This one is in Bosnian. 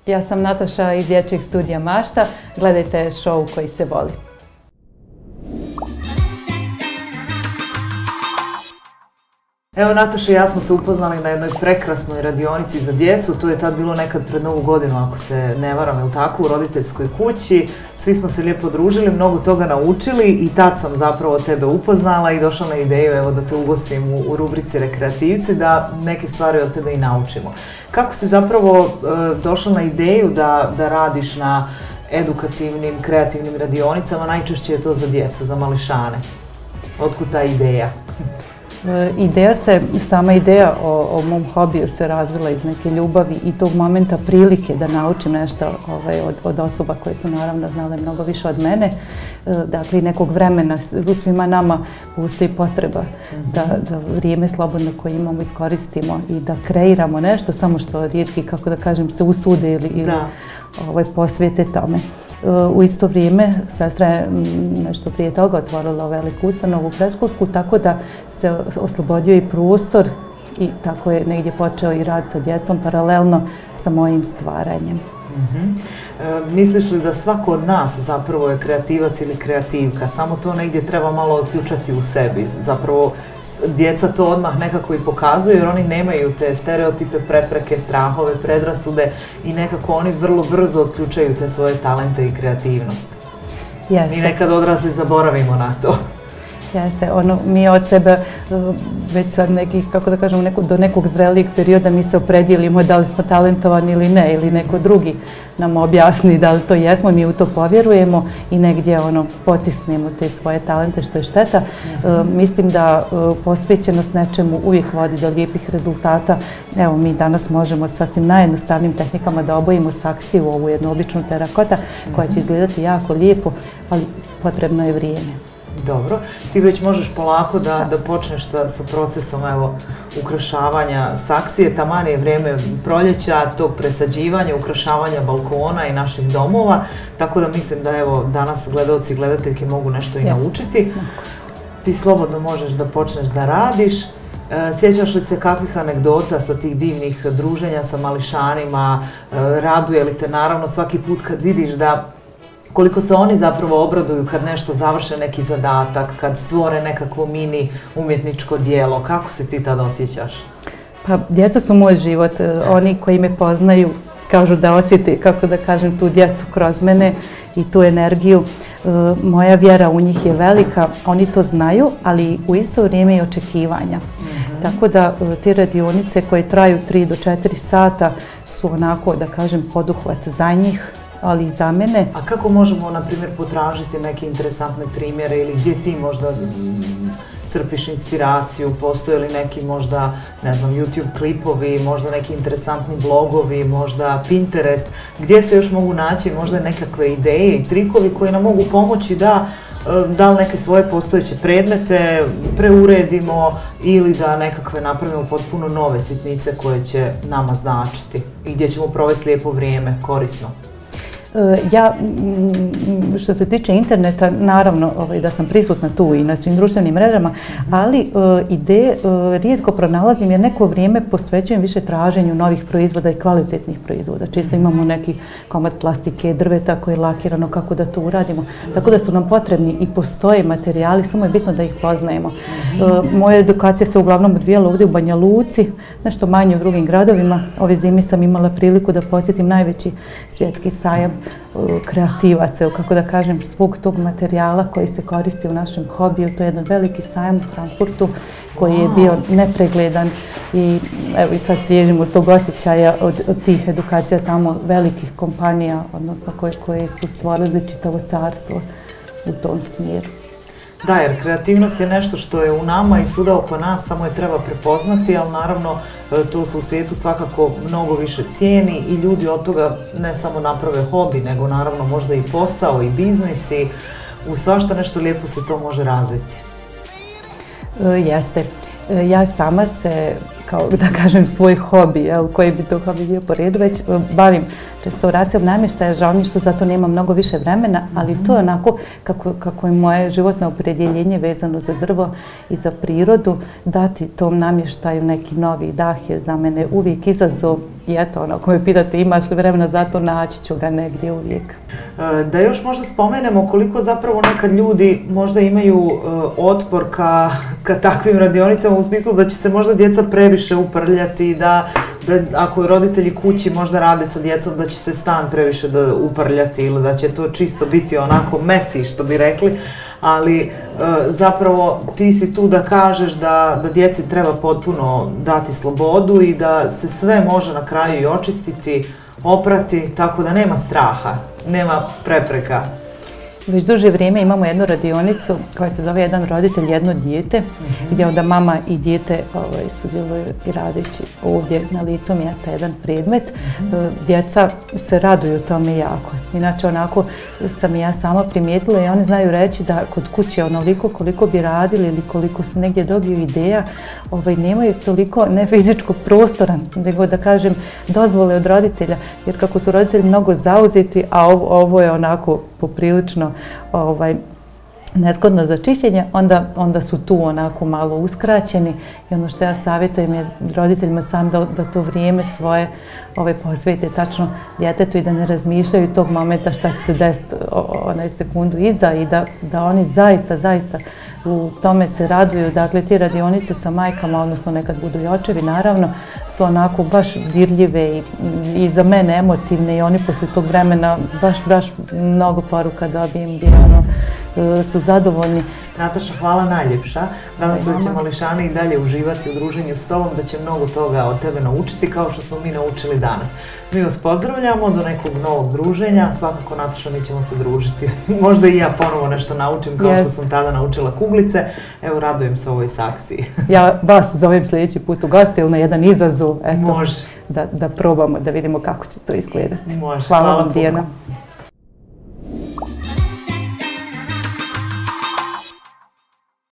Ja sam Nataša iz Dječjeg studija Mašta. Gledajte show koji se voli. Evo, Nataša i ja smo se upoznali na jednoj prekrasnoj radionici za djecu. To je tad bilo nekad pred Novu godinu, ako se ne varam, je li tako, u roditeljskoj kući. Svi smo se lijepo družili, mnogo toga naučili i tad sam zapravo tebe upoznala i došla na ideju evo, da te ugostim u rubrici Rekreativci, da neke stvari od tebe i naučimo. Kako si zapravo došla na ideju da radiš na edukativnim, kreativnim radionicama? Najčešće je to za djecu, za mališane. Otkud ta ideja? Sama ideja o mom hobiju se razvila iz neke ljubavi i tog momenta prilike da naučim nešto od osoba koje su naravno znale mnogo više od mene. Dakle, i nekog vremena u svima nama postoji potreba da vrijeme slobodno koje imamo iskoristimo i da kreiramo nešto, samo što rijetki, kako da kažem, se usude ili posvijete tome. U isto vrijeme sestra je nešto prije toga otvorila veliku ustanovu predškolsku, tako da se oslobodio i prostor i tako je negdje počeo i rad sa djecom paralelno sa mojim stvaranjem. Misliš li da svako od nas zapravo je kreativac ili kreativka? Samo to negdje treba malo otključati u sebi. Zapravo djeca to odmah nekako i pokazuju jer oni nemaju te stereotipe, prepreke, strahove, predrasude i nekako oni vrlo brzo otključaju te svoje talente i kreativnost. Jeste. Mi nekad odrasli zaboravimo na to. Jeste, mi od sebe već sad nekih, kako da kažem, do nekog zrelijeg perioda mi se opredijelimo da li smo talentovani ili ne, ili neko drugi nam objasni da li to jesmo, mi u to povjerujemo i negdje potisnemo te svoje talente, što je šteta. Mislim da posvećenost nečemu uvijek vodi do lijepih rezultata. Evo, mi danas možemo sasvim najjednostavnijim tehnikama da obojimo saksiju, ovu jednu običnu terakota, koja će izgledati jako lijepo, ali potrebno je vrijeme. Dobro, ti već možeš polako da počneš sa procesom ukrašavanja saksije. Taman je vrijeme proljeća, tog presađivanja, ukrašavanja balkona i naših domova, tako da mislim da evo danas gledalci i gledateljke mogu nešto i naučiti. Ti slobodno možeš da počneš da radiš. Sjećaš li se kakvih anegdota sa tih divnih druženja sa mališanima? Raduje li te naravno svaki put kad vidiš da koliko se oni zapravo obraduju kad nešto završe neki zadatak, kad stvore nekakvo mini umjetničko djelo? Kako se ti tada osjećaš? Pa, djeca su moj život. Oni koji me poznaju kažu da osjeti, kako da kažem, tu djecu kroz mene i tu energiju. Moja vjera u njih je velika, oni to znaju, ali u isto vrijeme i očekivanja. Tako da te radionice koje traju 3 do 4 sata su onako, da kažem, poduhvat za njih, ali i za mene. A kako možemo, na primjer, potražiti neke interesantne primjere ili gdje ti možda crpiš inspiraciju? Postoje li neki možda, ne znam, YouTube klipovi, možda neki interesantni blogovi, možda Pinterest? Gdje se još mogu naći možda nekakve ideje i trikovi koji nam mogu pomoći da li neke svoje postojeće predmete preuredimo ili da nekakve napravimo potpuno nove sitnice koje će nama značiti i gdje ćemo provesti lijepo vrijeme, korisno? Ja, što se tiče interneta, naravno da sam prisutna tu i na svim društvenim mrežama, ali ideje rijetko pronalazim jer neko vrijeme posvećujem više traženju novih proizvoda i kvalitetnih proizvoda. Često imamo neki komad plastike, drveta koje je lakirano, kako da to uradimo. Tako da su nam potrebni i postoje materijali, samo je bitno da ih poznajemo. Moja edukacija se uglavnom odvijala ovdje u Banja Luci, nešto manje u drugim gradovima. Ove zime sam imala priliku da posjetim najveći svjetski sajam kreativaca, kako da kažem, svog tog materijala koji se koristi u našem hobiju. To je jedan veliki sajam u Frankfurtu koji je bio nepregledan i evo i sad sježimo tog osjećaja od tih edukacija tamo velikih kompanija, odnosno koje su stvorili čitavo carstvo u tom smjeru. Da, jer kreativnost je nešto što je u nama i svuda oko nas, samo je treba prepoznati, ali naravno to se u svijetu svakako mnogo više cijeni i ljudi od toga ne samo naprave hobi, nego naravno možda i posao i biznis i u svašta nešto lijepo se to može razviti. Jeste. Ja sama se, kao da kažem, svoj hobi, koji bi to hobi bio po redu, već bavim restauracijom namještaja, žao mi što za to nema mnogo više vremena, ali to je onako kako je moje životno opredjeljenje vezano za drvo i za prirodu, dati tom namještaju neki novi dah je za mene uvijek izazov. I eto, ako me pitate imaš li vremena za to, naći ću ga negdje uvijek. Da još možda spomenemo koliko zapravo nekad ljudi možda imaju otpor ka takvim radionicama u smislu da će se možda djeca previše uprljati, da ako roditelji kući možda rade sa djecom da će se stan previše uprljati ili da će to čisto biti onako messy što bi rekli, ali zapravo ti si tu da kažeš da djeci treba potpuno dati slobodu i da se sve može na kraju i očistiti, oprati, tako da nema straha, nema prepreka. Već duže vrijeme imamo jednu radionicu koja se zove Jedan roditelj, jedno dijete, gdje onda mama i dijete sudjeluju i radeći ovdje na licu mjesta jedan predmet. Djeca se raduju tome jako. Inače, onako sam i ja sama primijetila i oni znaju reći da kod kuće onoliko koliko bi radili ili koliko su negdje dobiju ideja, nemaju toliko ne fizičkog prostora, nego da kažem dozvole od roditelja, jer kako su roditelji mnogo zauzeti, a ovo je onako poprilično nezgodno za čišćenje, onda su tu onako malo uskraćeni i ono što ja savjetujem je roditeljima sam da to vrijeme svoje posvete tačno djetetu i da ne razmišljaju tog momenta šta će se desiti sekundu iza i da oni zaista u tome se raduju. Dakle, ti radionice sa majkama, odnosno nekad budu i očevi, naravno, su onako baš dirljive i za mene emotivne i oni poslije tog vremena baš mnogo poruka dobijem gdje su zadovoljni. Nataša, hvala najljepša. Nadam se da će mališani i dalje uživati u druženju s tobom, da će mnogo toga od tebe naučiti kao što smo mi naučili danas. Mi vas pozdravljamo do nekog novog druženja. Svakako, Nataša, mi ćemo se družiti. Možda i ja ponovo nešto naučim kao što sam tada naučila kuglice. Evo, radujem se ovoj saksiji. Ja vas zovem sljedeći put u goste ili na jedan izazov. Može. Da probamo, da vidimo kako će to izgledati. Može. Hvala vam, Dijana.